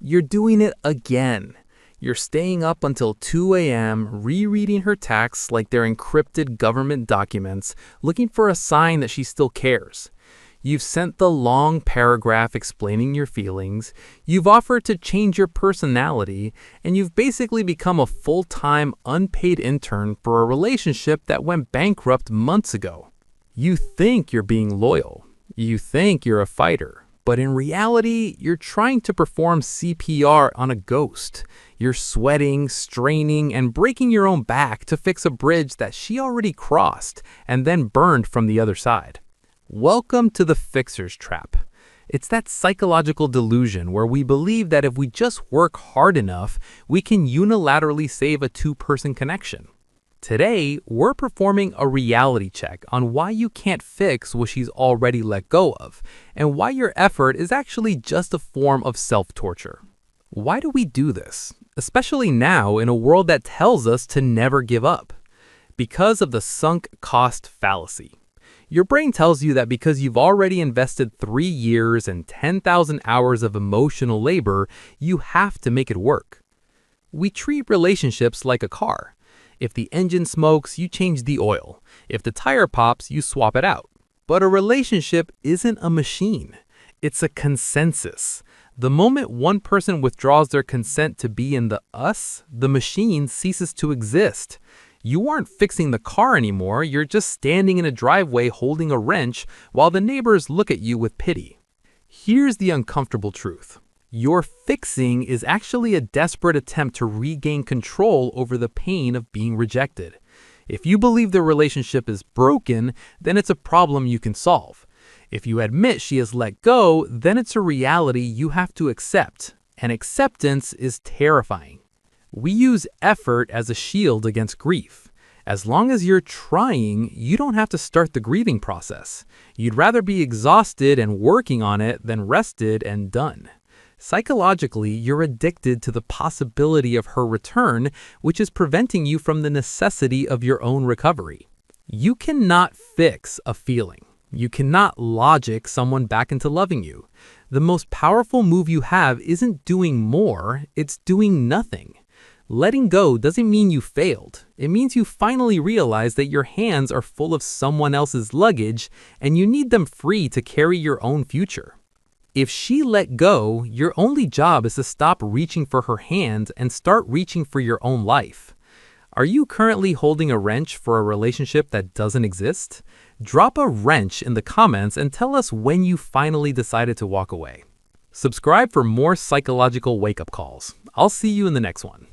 You're doing it again. You're staying up until 2 a.m., rereading her texts like they're encrypted government documents, looking for a sign that she still cares. You've sent the long paragraph explaining your feelings, you've offered to change your personality, and you've basically become a full-time, unpaid intern for a relationship that went bankrupt months ago. You think you're being loyal. You think you're a fighter. But in reality, you're trying to perform CPR on a ghost. You're sweating, straining, and breaking your own back to fix a bridge that she already crossed and then burned from the other side. Welcome to the fixer's trap. It's that psychological delusion where we believe that if we just work hard enough, we can unilaterally save a two-person connection. Today, we're performing a reality check on why you can't fix what she's already let go of, and why your effort is actually just a form of self-torture. Why do we do this, especially now in a world that tells us to never give up? Because of the sunk cost fallacy. Your brain tells you that because you've already invested 3 years and 10,000 hours of emotional labor, you have to make it work. We treat relationships like a car. If the engine smokes, you change the oil. If the tire pops, you swap it out. But a relationship isn't a machine. It's a consensus. The moment one person withdraws their consent to be in the us, the machine ceases to exist. You aren't fixing the car anymore, you're just standing in a driveway holding a wrench while the neighbors look at you with pity. Here's the uncomfortable truth. Your fixing is actually a desperate attempt to regain control over the pain of being rejected. If you believe the relationship is broken, then it's a problem you can solve. If you admit she has let go, then it's a reality you have to accept, and acceptance is terrifying. We use effort as a shield against grief. As long as you're trying, you don't have to start the grieving process. You'd rather be exhausted and working on it than rested and done. Psychologically, you're addicted to the possibility of her return, which is preventing you from the necessity of your own recovery. You cannot fix a feeling. You cannot logic someone back into loving you. The most powerful move you have isn't doing more, it's doing nothing. Letting go doesn't mean you failed. It means you finally realize that your hands are full of someone else's luggage and you need them free to carry your own future. If she let go, your only job is to stop reaching for her hand and start reaching for your own life. Are you currently holding a wrench for a relationship that doesn't exist? Drop a wrench in the comments and tell us when you finally decided to walk away. Subscribe for more psychological wake-up calls. I'll see you in the next one.